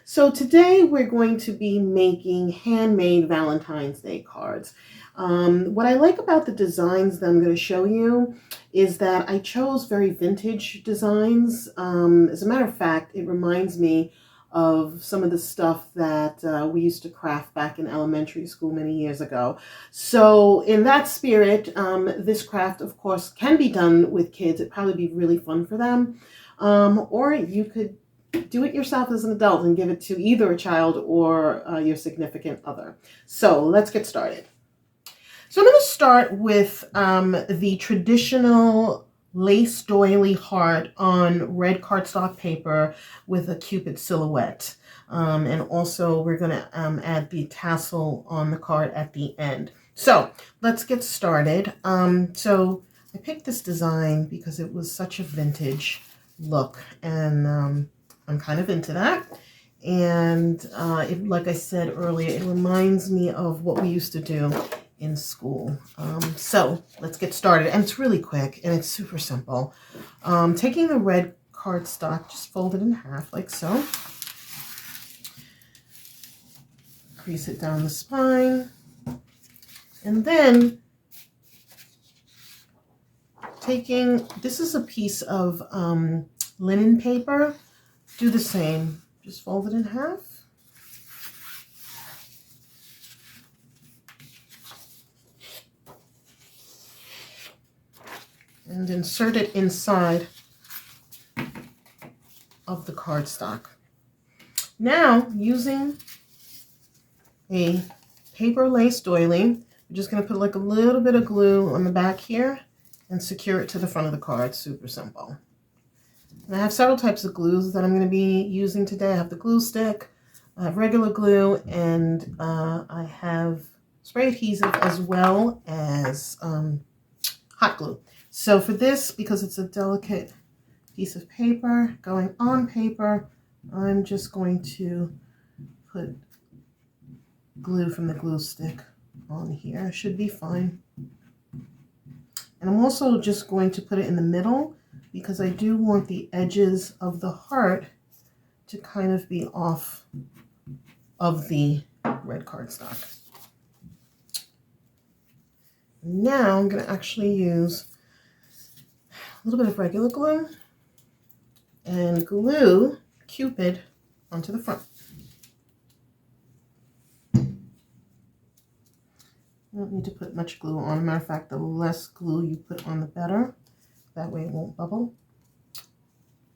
So today we're going to be making handmade Valentine's Day cards. What I like about the designs that I'm going to show you is that I chose very vintage designs. As a matter of fact, it reminds me of some of the stuff that we used to craft back in elementary school many years ago. So in that spirit, this craft, of course, can be done with kids. It'd probably be really fun for them. Or you could do it yourself as an adult and give it to either a child or your significant other. So let's get started. So I'm going to start with the traditional lace doily heart on red cardstock paper with a Cupid silhouette. And also we're going to add the tassel on the card at the end. So let's get started. So I picked this design because it was such a vintage look, and I'm kind of into that. And like I said earlier, it reminds me of what we used to do in school. So let's get started. And it's really quick and it's super simple. Taking the red cardstock, just fold it in half like so. Crease it down the spine. And then this is a piece of linen paper. Do the same. Just fold it in half. And insert it inside of the cardstock. Now, using a paper lace doily, we're just going to put like a little bit of glue on the back here and secure it to the front of the card. Super simple. And I have several types of glues that I'm going to be using today. I have the glue stick, I have regular glue, and I have spray adhesive as well as hot glue. So for this, because it's a delicate piece of paper going on paper, I'm just going to put glue from the glue stick on here. Should be fine. And I'm also just going to put it in the middle, because I do want the edges of the heart to kind of be off of the red cardstock. Now I'm going to actually use a little bit of regular glue and glue Cupid onto the front. You don't need to put much glue on. As a matter of fact, the less glue you put on, the better. That way it won't bubble.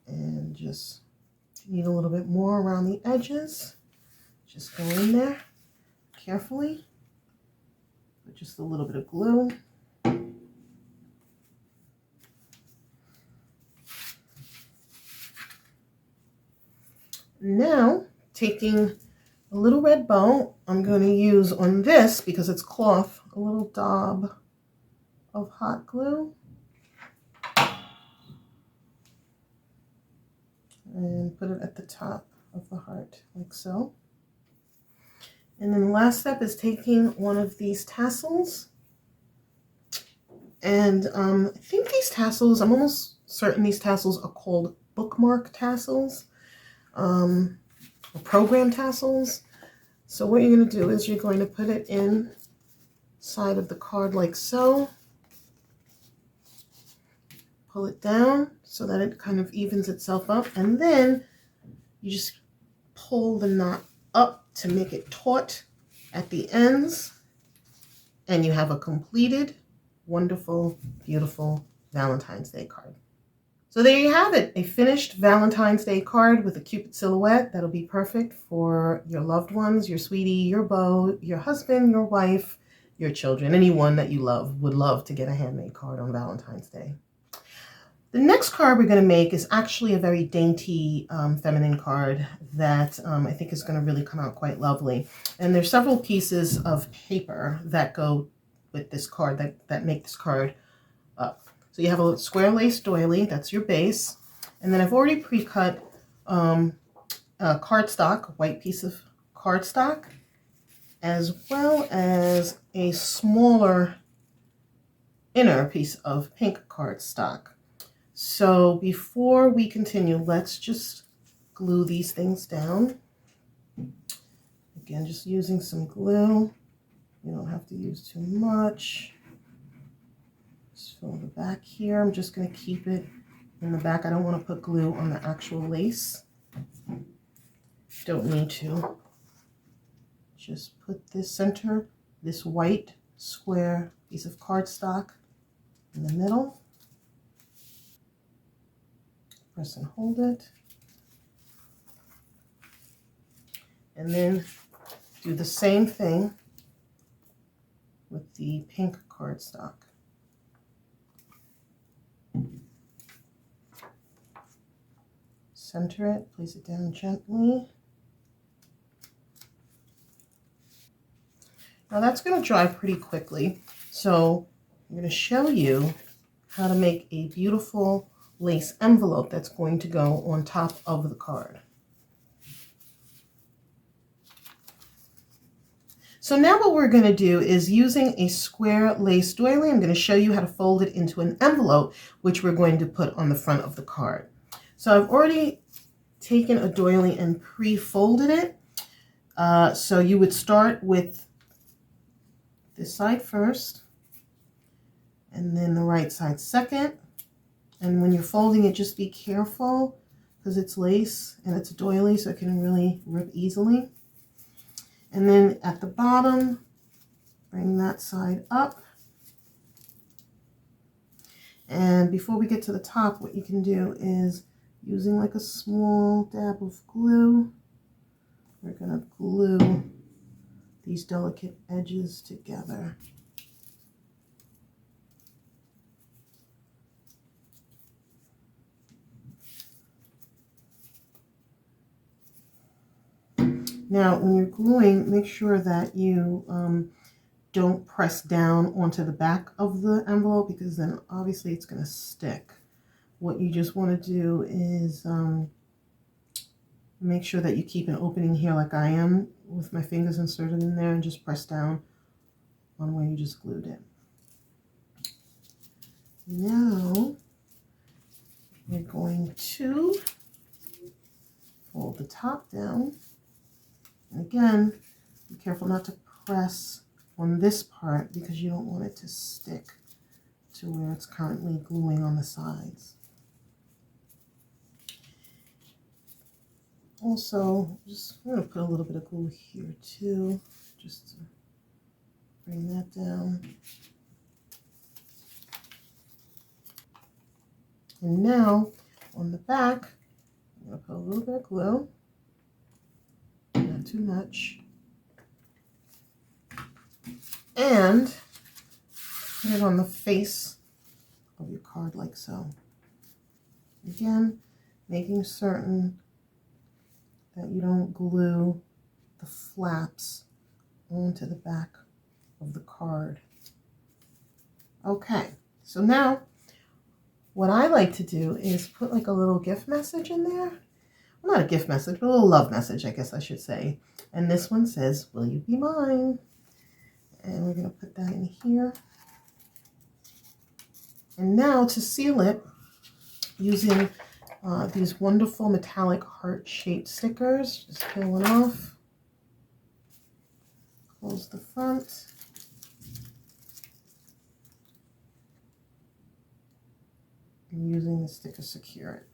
And just, if you need a little bit more around the edges, just go in there carefully. Put just a little bit of glue. Now, taking a little red bow, I'm going to use on this, because it's cloth, a little daub of hot glue. And put it at the top of the heart, like so. And then the last step is taking one of these tassels. And I think these tassels, I'm almost certain these tassels are called bookmark tassels, or program tassels. So what you're going to do is you're going to put it inside of the card like so. Pull it down so that it kind of evens itself up, and then you just pull the knot up to make it taut at the ends, and you have a completed, wonderful, beautiful Valentine's Day card. So there you have it, a finished Valentine's Day card with a Cupid silhouette that'll be perfect for your loved ones, your sweetie, your beau, your husband, your wife, your children. Anyone that you love would love to get a handmade card on Valentine's Day. The next card we're going to make is actually a very dainty feminine card that I think is going to really come out quite lovely. And there's several pieces of paper that go with this card that make this card up. So you have a square lace doily, that's your base. And then I've already pre-cut a cardstock, a white piece of cardstock, as well as a smaller inner piece of pink cardstock. So before we continue, let's just glue these things down. Again, just using some glue. You don't have to use too much. Just fill the back here. I'm just going to keep it in the back. I don't want to put glue on the actual lace. Don't need to. Just put this white square piece of cardstock in the middle. Press and hold it. And then do the same thing with the pink cardstock. Center it, place it down gently. Now that's going to dry pretty quickly, so I'm going to show you how to make a beautiful lace envelope that's going to go on top of the card. So now what we're going to do is, using a square lace doily, I'm going to show you how to fold it into an envelope, which we're going to put on the front of the card. So I've already taken a doily and pre-folded it. So you would start with this side first, and then the right side second. And when you're folding it, just be careful because it's lace and it's a doily, so it can really rip easily. And then at the bottom, bring that side up. And before we get to the top, what you can do is, using like a small dab of glue, we're going to glue these delicate edges together. Now, when you're gluing, make sure that you don't press down onto the back of the envelope, because then obviously it's going to stick. What you just want to do is make sure that you keep an opening here like I am, with my fingers inserted in there, and just press down on where you just glued it. Now we're going to fold the top down. And again, be careful not to press on this part because you don't want it to stick to where it's currently gluing on the sides. Also, I'm going to put a little bit of glue here too, just to bring that down. And now on the back, I'm going to put a little bit of glue, not too much, and put it on the face of your card like so. Again, making certain that you don't glue the flaps onto the back of the card. Okay, so now what I like to do is put like a little gift message in there. Well, not a gift message, but a little love message, I guess I should say. And this one says, "Will you be mine?" And we're going to put that in here. And now to seal it, using these wonderful metallic heart-shaped stickers, just peel one off, close the front, and using the stick to secure it.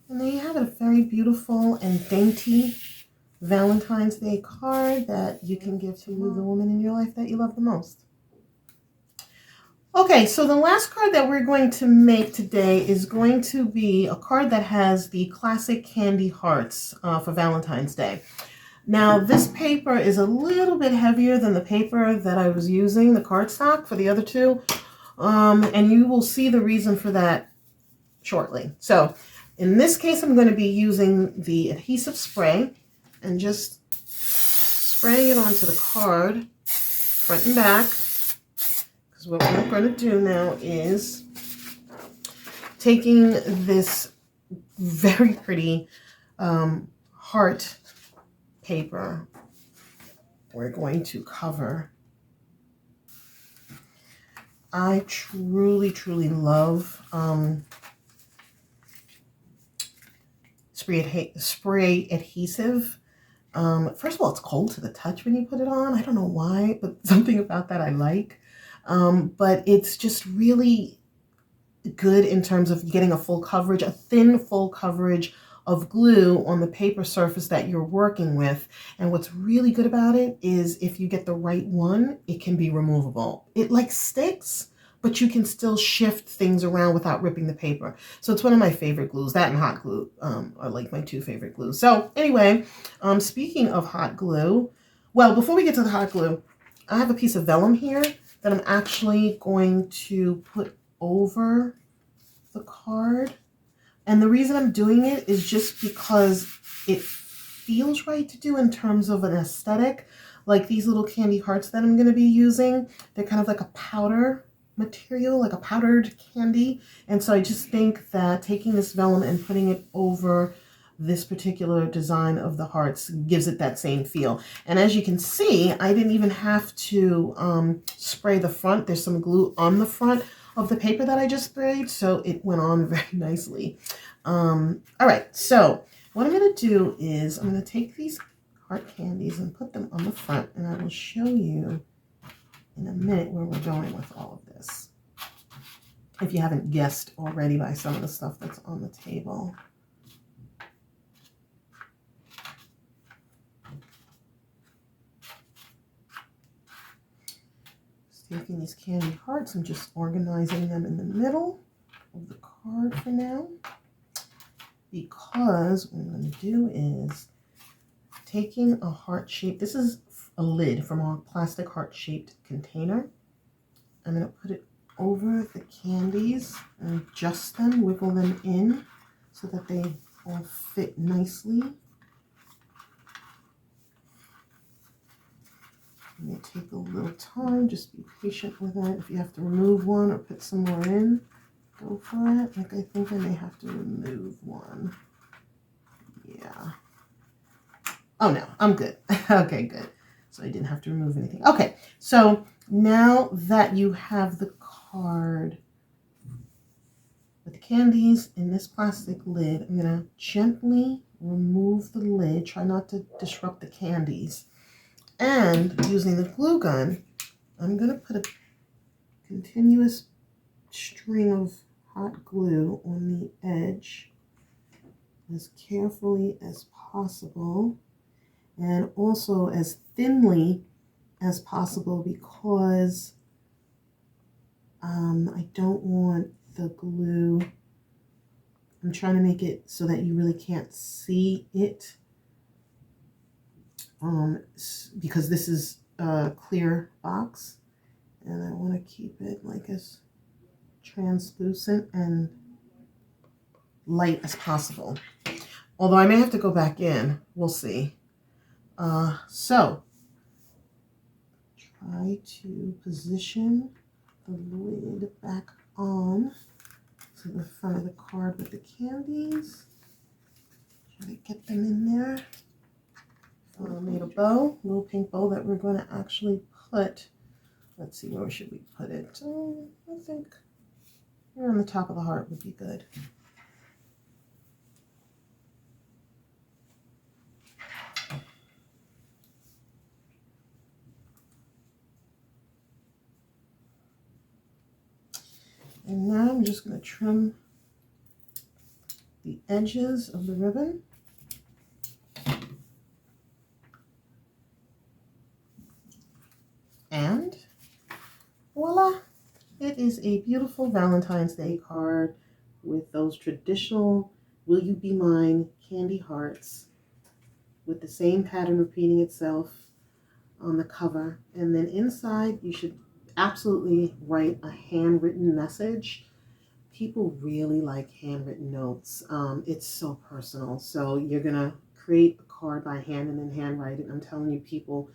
And there you have it, a very beautiful and dainty Valentine's Day card that you can give to the woman in your life that you love the most. Okay, so the last card that we're going to make today is going to be a card that has the classic candy hearts for Valentine's Day. Now, this paper is a little bit heavier than the paper that I was using, the cardstock, for the other two. And you will see the reason for that shortly. So, in this case, I'm going to be using the adhesive spray and just spraying it onto the card, front and back. Because what we're going to do now is taking this very pretty heart paper, we're going to cover I truly, truly love spray adhesive. First of all, it's cold to the touch when you put it on. I don't know why, but something about that I like. But it's just really good in terms of getting a full coverage, a thin full coverage of glue on the paper surface that you're working with. And what's really good about it is if you get the right one, it can be removable. It like sticks, but you can still shift things around without ripping the paper. So it's one of my favorite glues. That and hot glue are like my two favorite glues. So anyway, speaking of hot glue, well, before we get to the hot glue, I have a piece of vellum here that I'm actually going to put over the card. And the reason I'm doing it is just because it feels right to do in terms of an aesthetic. Like these little candy hearts that I'm going to be using, they're kind of like a powder material, like a powdered candy. And so I just think that taking this vellum and putting it over this particular design of the hearts gives it that same feel. And as you can see, I didn't even have to spray the front. There's some glue on the front of the paper that I just sprayed, so it went on very nicely. All right, so what I'm going to do is I'm going to take these heart candies and put them on the front, and I will show you in a minute where we're going with all of this, if you haven't guessed already by some of the stuff that's on the table. Taking these candy hearts and just organizing them in the middle of the card for now, because what I'm going to do is taking a heart shape. This is a lid from a plastic heart shaped container. I'm going to put it over the candies and adjust them, wiggle them in so that they all fit nicely. It may take a little time, just be patient with it. If you have to remove one or put some more in, go for it. Like I think I may have to remove one. Yeah. Oh no, I'm good. Okay, good. So I didn't have to remove anything. Okay, so now that you have the card with the candies in this plastic lid, I'm going to gently remove the lid. Try not to disrupt the candies. And using the glue gun, I'm going to put a continuous string of hot glue on the edge as carefully as possible, and also as thinly as possible, because I don't want the glue, I'm trying to make it so that you really can't see it. Because this is a clear box, and I want to keep it like as translucent and light as possible. Although I may have to go back in, we'll see. So try to position the lid back on to the front of the card with the candies. Try to get them in there. I made a bow, a little pink bow that we're going to actually put, let's see, where should we put it? I think here on the top of the heart would be good. And now I'm just going to trim the edges of the ribbon. And voila, it is a beautiful Valentine's Day card with those traditional Will You Be Mine candy hearts with the same pattern repeating itself on the cover. And then inside, you should absolutely write a handwritten message. People really like handwritten notes. It's so personal. So you're going to create a card by hand and then handwrite it. I'm telling you, people,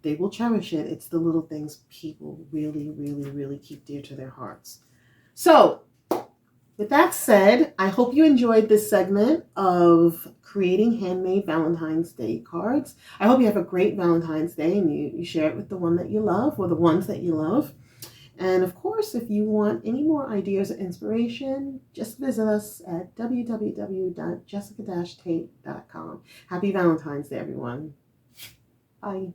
they will cherish it. It's the little things people really, really, really keep dear to their hearts. So with that said, I hope you enjoyed this segment of creating handmade Valentine's Day cards. I hope you have a great Valentine's Day and you share it with the one that you love or the ones that you love. And of course, if you want any more ideas or inspiration, just visit us at www.jessica-tate.com. Happy Valentine's Day, everyone. Bye.